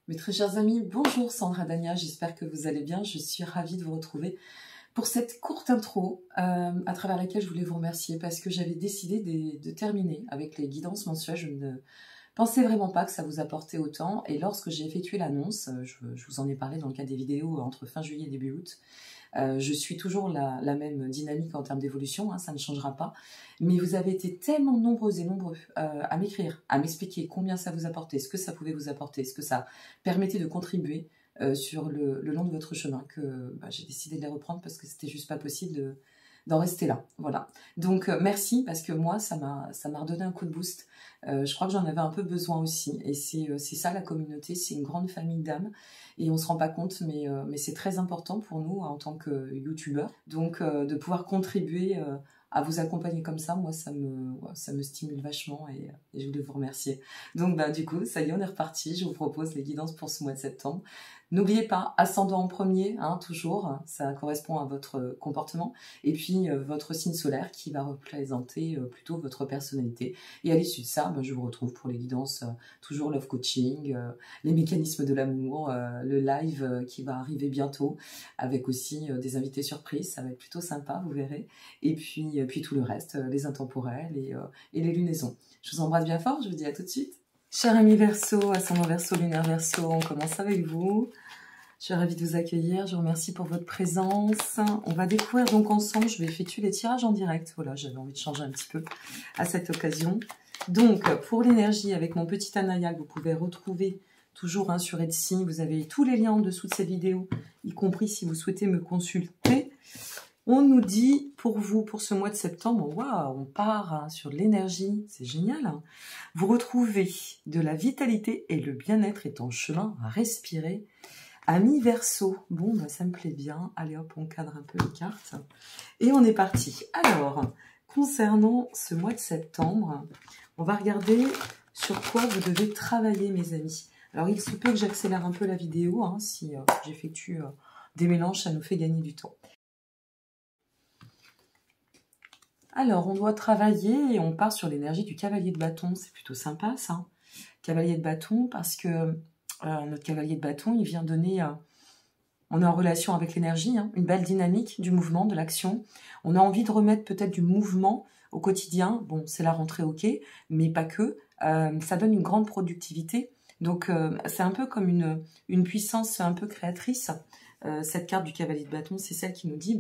Mes très chers amis, bonjour Sandra Dania, j'espère que vous allez bien. Je suis ravie de vous retrouver pour cette courte intro à travers laquelle je voulais vous remercier parce que j'avais décidé de terminer avec les guidances mensuelles. Je ne pensais vraiment pas que ça vous apportait autant et lorsque j'ai effectué l'annonce, je vous en ai parlé dans le cadre des vidéos entre fin juillet et début août, je suis toujours la même dynamique en termes d'évolution, hein, ça ne changera pas. Mais vous avez été tellement nombreuses et nombreux à m'écrire, à m'expliquer combien ça vous apportait, ce que ça pouvait vous apporter, ce que ça permettait de contribuer sur le long de votre chemin, que j'ai décidé de les reprendre parce que c'était juste pas possible d'en rester là. Voilà. Donc merci parce que moi, ça m'a redonné un coup de boost. Je crois que j'en avais un peu besoin aussi. Et c'est ça la communauté, c'est une grande famille d'âmes. Et on ne se rend pas compte, mais c'est très important pour nous en tant que youtubeurs. Donc de pouvoir contribuer à vous accompagner comme ça, moi ça me stimule vachement et je voulais vous remercier. Donc du coup, ça y est, on est reparti. Je vous propose les guidances pour ce mois de septembre. N'oubliez pas, ascendant en premier, hein, toujours, ça correspond à votre comportement. Et puis votre signe solaire qui va représenter plutôt votre personnalité. Et à l'issue de ça, je vous retrouve pour les guidances, toujours love coaching, les mécanismes de l'amour, le live qui va arriver bientôt, avec aussi des invités surprises, ça va être plutôt sympa, vous verrez. Et puis tout le reste, les intemporels et les lunaisons. Je vous embrasse bien fort, je vous dis à tout de suite. Cher ami Verseau, ascendant Verseau, lunaire Verseau, on commence avec vous. Je suis ravie de vous accueillir, je vous remercie pour votre présence. On va découvrir donc ensemble, je vais effectuer les tirages en direct. Voilà, j'avais envie de changer un petit peu à cette occasion. Donc, pour l'énergie, avec mon petit Anaya que vous pouvez retrouver toujours sur Etsy, vous avez tous les liens en dessous de cette vidéo, y compris si vous souhaitez me consulter. On nous dit, pour vous, pour ce mois de septembre, waouh, on part sur l'énergie, c'est génial. Hein. Vous retrouvez de la vitalité et le bien-être est en chemin à respirer. Ami Verseau, bon, ça me plaît bien. Allez hop, on cadre un peu les cartes. Et on est parti. Alors, concernant ce mois de septembre, on va regarder sur quoi vous devez travailler, mes amis. Alors, il se peut que j'accélère un peu la vidéo. Hein, si j'effectue des mélanges, ça nous fait gagner du temps. Alors, on doit travailler et on part sur l'énergie du cavalier de bâton. C'est plutôt sympa, ça. Cavalier de bâton, parce que notre cavalier de bâton, il vient donner... on est en relation avec l'énergie, hein, une belle dynamique du mouvement, de l'action. On a envie de remettre peut-être du mouvement au quotidien. Bon, c'est la rentrée, ok, mais pas que. Ça donne une grande productivité. Donc, c'est un peu comme une puissance un peu créatrice. Cette carte du cavalier de bâton, c'est celle qui nous dit,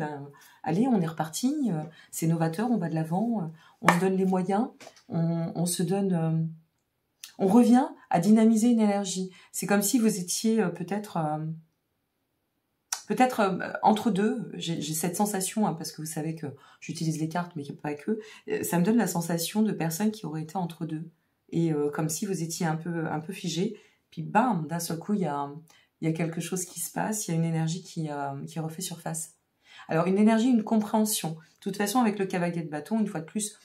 allez, on est reparti, c'est novateur, on va de l'avant, on se donne les moyens, on se donne... on revient à dynamiser une énergie. C'est comme si vous étiez peut-être entre deux. J'ai cette sensation, hein, parce que vous savez que j'utilise les cartes, mais pas que. Ça me donne la sensation de personnes qui auraient été entre deux. Et comme si vous étiez un peu figé. Puis bam, d'un seul coup, il y a quelque chose qui se passe, il y a une énergie qui refait surface. Alors une énergie, une compréhension. De toute façon, avec le cavalier de bâton, une fois de plus,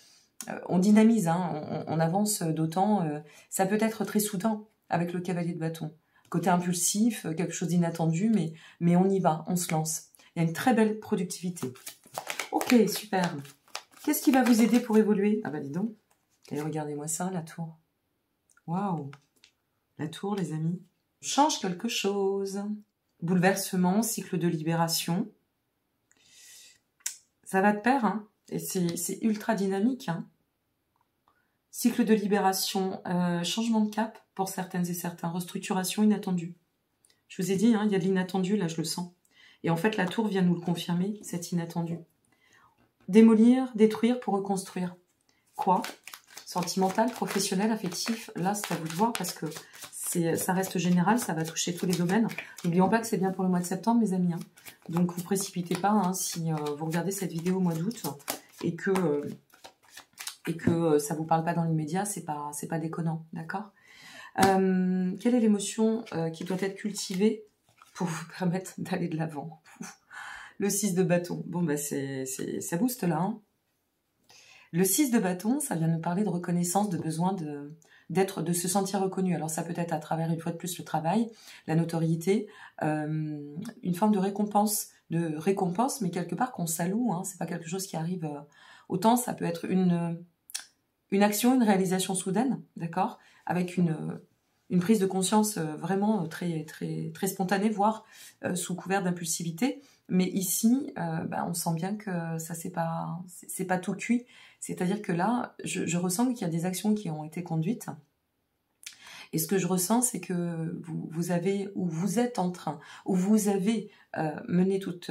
on dynamise, hein, on avance d'autant. Ça peut être très soudain avec le cavalier de bâton. Côté impulsif, quelque chose d'inattendu, mais on y va, on se lance. Il y a une très belle productivité. Ok, super. Qu'est-ce qui va vous aider pour évoluer? Ah bah dis donc. Et regardez-moi ça, la tour. Waouh. La tour, les amis. Change quelque chose. Bouleversement, cycle de libération. Ça va de pair, hein. Et c'est ultra dynamique, hein. Cycle de libération, changement de cap pour certaines et certains, restructuration inattendue. Je vous ai dit, hein, il y a de l'inattendu, là je le sens. Et en fait, la tour vient nous le confirmer, cet inattendu. Démolir, détruire pour reconstruire. Quoi? Sentimental, professionnel, affectif, là c'est à vous de voir parce que ça reste général, ça va toucher tous les domaines. N'oublions pas que c'est bien pour le mois de septembre, mes amis. Hein. Donc vous ne précipitez pas hein, si vous regardez cette vidéo au mois d'août et que ça ne vous parle pas dans l'immédiat, c'est pas déconnant, d'accord? Quelle est l'émotion qui doit être cultivée pour vous permettre d'aller de l'avant? Le 6 de bâton, bon ça booste là. Hein. Le 6 de bâton, ça vient nous parler de reconnaissance, de besoin de se sentir reconnu. Alors ça peut être à travers une fois de plus le travail, la notoriété, une forme de récompense, mais quelque part qu'on s'alloue, hein, c'est pas quelque chose qui arrive autant, ça peut être une action, une réalisation soudaine, d'accord, avec une une prise de conscience vraiment très, très, très spontanée, voire sous couvert d'impulsivité. Mais ici, on sent bien que ça c'est pas tout cuit. C'est-à-dire que là, je ressens qu'il y a des actions qui ont été conduites. Et ce que je ressens, c'est que vous avez, ou vous êtes en train, ou vous avez mené toutes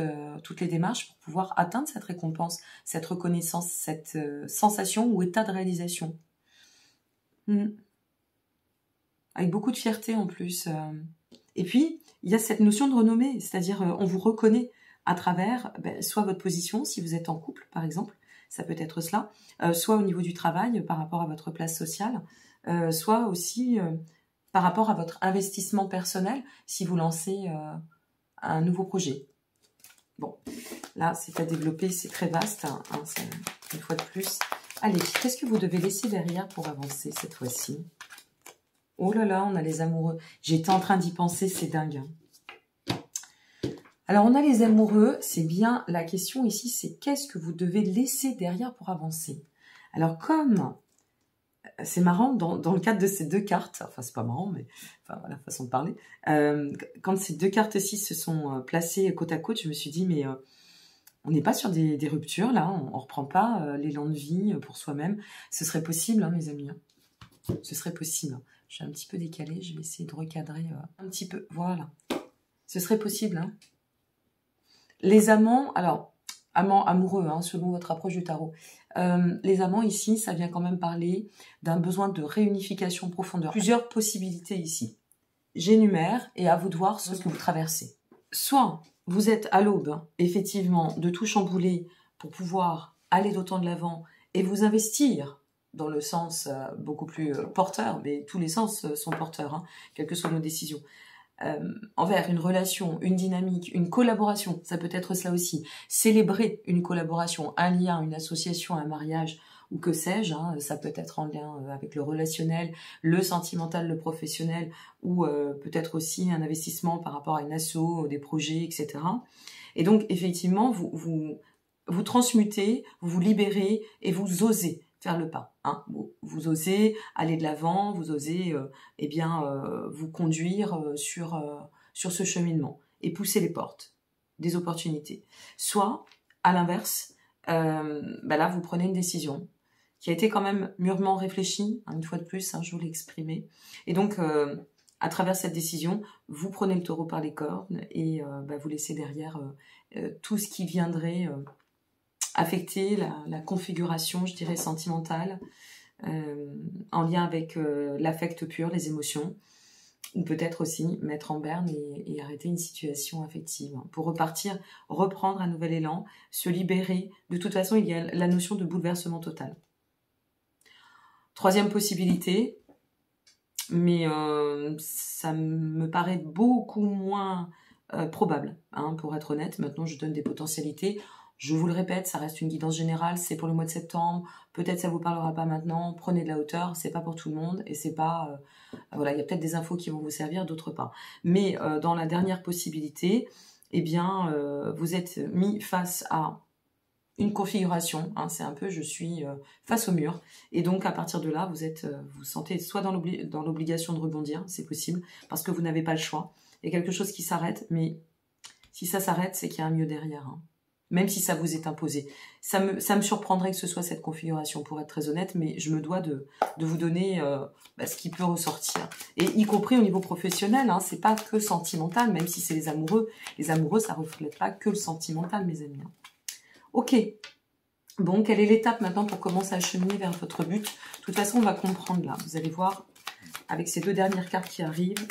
les démarches pour pouvoir atteindre cette récompense, cette reconnaissance, cette sensation ou état de réalisation. Avec beaucoup de fierté en plus. Et puis, il y a cette notion de renommée, c'est-à-dire on vous reconnaît à travers soit votre position, si vous êtes en couple par exemple, ça peut être cela, soit au niveau du travail par rapport à votre place sociale, soit aussi par rapport à votre investissement personnel si vous lancez un nouveau projet. Bon, là c'est à développer, c'est très vaste, hein, une fois de plus. Allez, qu'est-ce que vous devez laisser derrière pour avancer cette fois-ci? Oh là là, on a les amoureux. J'étais en train d'y penser, c'est dingue. Alors, on a les amoureux, c'est bien la question ici, c'est qu'est-ce que vous devez laisser derrière pour avancer? Alors, comme c'est marrant, dans le cadre de ces deux cartes, enfin, c'est pas marrant, mais enfin, voilà, façon de parler, quand ces deux cartes-ci se sont placées côte à côte, je me suis dit, mais on n'est pas sur des ruptures, là, on ne reprend pas l'élan de vie pour soi-même. Ce serait possible, hein, mes amis, hein. Ce serait possible. Je suis un petit peu décalée, je vais essayer de recadrer un petit peu, voilà. Ce serait possible, hein. Les amants, alors, amants amoureux, hein, selon votre approche du tarot. Les amants, ici, ça vient quand même parler d'un besoin de réunification en profondeur. Plusieurs possibilités ici. J'énumère et à vous de voir ce que vous traversez. Soit vous êtes à l'aube, effectivement, de tout chambouler pour pouvoir aller d'autant de l'avant et vous investir dans le sens beaucoup plus porteur, mais tous les sens sont porteurs, hein, quelles que soient nos décisions. Envers une relation, une dynamique, une collaboration, ça peut être cela aussi. Célébrer une collaboration, un lien, une association, un mariage, ou que sais-je, hein, ça peut être en lien avec le relationnel, le sentimental, le professionnel, ou peut-être aussi un investissement par rapport à une asso, des projets, etc. Et donc, effectivement, vous transmutez, vous vous libérez et vous osez faire le pas. Hein. Vous osez aller de l'avant, vous osez vous conduire sur ce cheminement et pousser les portes des opportunités. Soit, à l'inverse, là, vous prenez une décision qui a été quand même mûrement réfléchie, hein, une fois de plus, hein, je vous l'ai exprimé. Et donc, à travers cette décision, vous prenez le taureau par les cornes et vous laissez derrière tout ce qui viendrait affecter la configuration, je dirais, sentimentale, en lien avec l'affect pur, les émotions, ou peut-être aussi mettre en berne et arrêter une situation affective, hein, pour repartir, reprendre un nouvel élan, se libérer. De toute façon, il y a la notion de bouleversement total. Troisième possibilité, mais ça me paraît beaucoup moins probable, hein, pour être honnête. Maintenant, je donne des potentialités. Je vous le répète, ça reste une guidance générale, c'est pour le mois de septembre. Peut-être ça vous parlera pas maintenant. Prenez de la hauteur, c'est pas pour tout le monde et c'est pas voilà, il y a peut-être des infos qui vont vous servir, d'autres pas. Mais dans la dernière possibilité, eh bien, vous êtes mis face à une configuration, hein, c'est un peu je suis face au mur, et donc à partir de là, vous sentez soit dans l'obligation de rebondir, c'est possible, parce que vous n'avez pas le choix. Il y a quelque chose qui s'arrête, mais si ça s'arrête, c'est qu'il y a un mieux derrière, hein. Même si ça vous est imposé. Ça me surprendrait que ce soit cette configuration, pour être très honnête, mais je me dois de vous donner ce qui peut ressortir. Et y compris au niveau professionnel, hein, c'est pas que sentimental, même si c'est les amoureux. Les amoureux, ça reflète pas que le sentimental, mes amis. Ok. Bon, quelle est l'étape maintenant pour commencer à cheminer vers votre but? De toute façon, on va comprendre là. Vous allez voir, avec ces deux dernières cartes qui arrivent.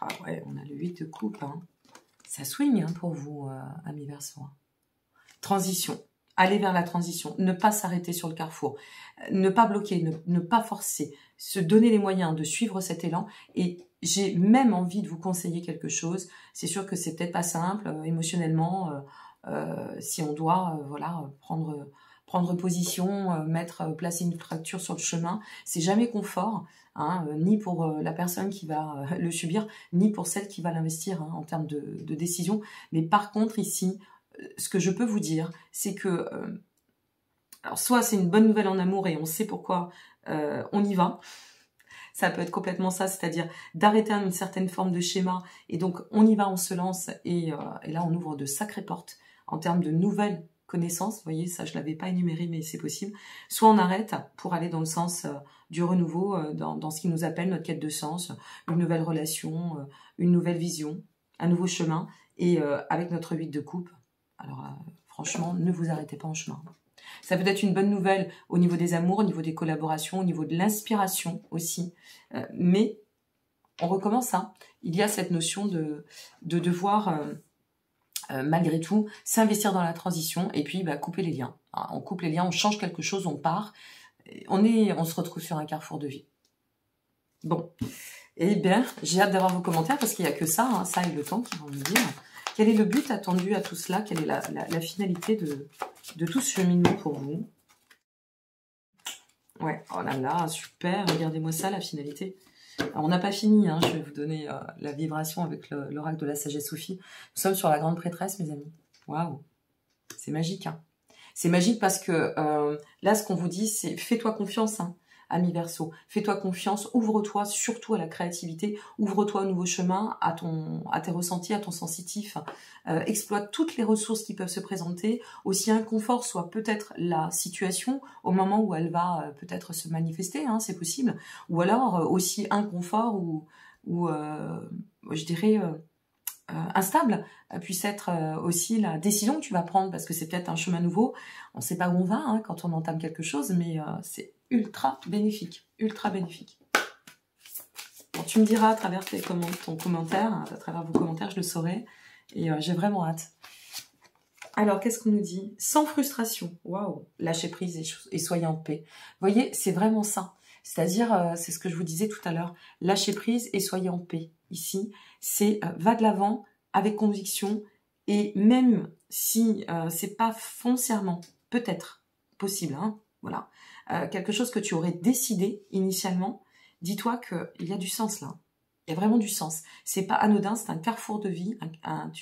Ah ouais, on a le 8 de coupe, hein. Ça swing, hein, pour vous, amis Verseau. Transition. Aller vers la transition. Ne pas s'arrêter sur le carrefour. Ne pas bloquer, ne pas forcer. Se donner les moyens de suivre cet élan. Et j'ai même envie de vous conseiller quelque chose. C'est sûr que c'est peut-être pas simple, émotionnellement, si on doit prendre position, placer une fracture sur le chemin. C'est jamais confort. Hein, ni pour la personne qui va le subir, ni pour celle qui va l'investir, hein, en termes de décision. Mais par contre, ici, ce que je peux vous dire, c'est que alors soit c'est une bonne nouvelle en amour et on sait pourquoi on y va, Ça peut être complètement ça, c'est-à-dire d'arrêter une certaine forme de schéma. Et donc, on y va, on se lance. Et là, on ouvre de sacrées portes en termes de nouvelles connaissances. Vous voyez, ça, je ne l'avais pas énuméré, mais c'est possible. Soit on arrête pour aller dans le sens du renouveau, dans ce qui nous appelle notre quête de sens, une nouvelle relation, une nouvelle vision, un nouveau chemin. Et avec notre 8 de coupe, alors franchement, ne vous arrêtez pas en chemin. Ça peut être une bonne nouvelle au niveau des amours, au niveau des collaborations, au niveau de l'inspiration aussi. Mais on recommence, hein. Il y a cette notion de devoir, malgré tout, s'investir dans la transition et puis couper les liens. Hein, on coupe les liens, on change quelque chose, on part. On se retrouve sur un carrefour de vie. Bon, eh bien, j'ai hâte d'avoir vos commentaires parce qu'il n'y a que ça, hein, ça et le temps qui vont me dire. Quel est le but attendu à tout cela? Quelle est la finalité de tout ce cheminement pour vous? Ouais, oh là là, super, regardez-moi ça, la finalité. Alors, on n'a pas fini, hein, je vais vous donner la vibration avec l'oracle de la sagesse Sophie. Nous sommes sur la grande prêtresse, mes amis. Waouh, c'est magique. Hein. C'est magique parce que là, ce qu'on vous dit, c'est fais-toi confiance, hein, ami Verseau. Fais-toi confiance, ouvre-toi surtout à la créativité, ouvre-toi au nouveau chemin, à tes ressentis, à ton sensitif. Exploite toutes les ressources qui peuvent se présenter. Aussi inconfort soit peut-être la situation au moment où elle va peut-être se manifester, hein, c'est possible. Ou alors aussi inconfort ou je dirais instable puisse être aussi la décision que tu vas prendre parce que c'est peut-être un chemin nouveau. On ne sait pas où on va hein, quand on entame quelque chose, mais c'est ultra bénéfique, ultra bénéfique. Bon, tu me diras à travers ton commentaire, à travers vos commentaires, je le saurai et j'ai vraiment hâte. Alors, qu'est-ce qu'on nous dit? Sans frustration, waouh, lâchez prise et soyez en paix. Vous voyez, c'est vraiment ça. C'est-à-dire, c'est ce que je vous disais tout à l'heure, lâchez prise et soyez en paix. Ici, c'est va de l'avant avec conviction et même si c'est pas foncièrement, peut-être possible, hein, voilà, quelque chose que tu aurais décidé initialement, dis-toi qu'il y a du sens là. Il y a vraiment du sens. C'est pas anodin, c'est un carrefour de vie.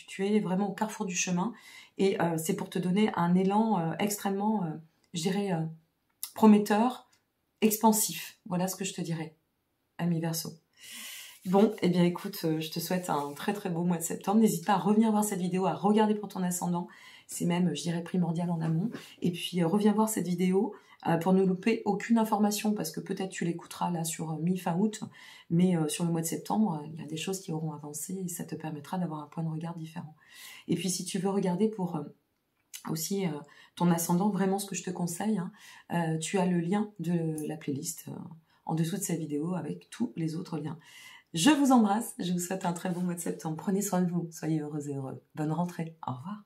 Tu es vraiment au carrefour du chemin et c'est pour te donner un élan extrêmement, je dirais, prometteur, expansif. Voilà ce que je te dirais, ami Verseau. Bon, eh bien écoute, je te souhaite un très très beau mois de septembre. N'hésite pas à revenir voir cette vidéo, à regarder pour ton ascendant. C'est même, je dirais, primordial en amont. Et puis, reviens voir cette vidéo pour ne louper aucune information, parce que peut-être tu l'écouteras là sur mi-fin août, mais sur le mois de septembre, il y a des choses qui auront avancé et ça te permettra d'avoir un point de regard différent. Et puis, si tu veux regarder pour aussi ton ascendant, vraiment ce que je te conseille, hein, tu as le lien de la playlist en dessous de cette vidéo avec tous les autres liens. Je vous embrasse, je vous souhaite un très bon mois de septembre. Prenez soin de vous, soyez heureux et heureux. Bonne rentrée, au revoir.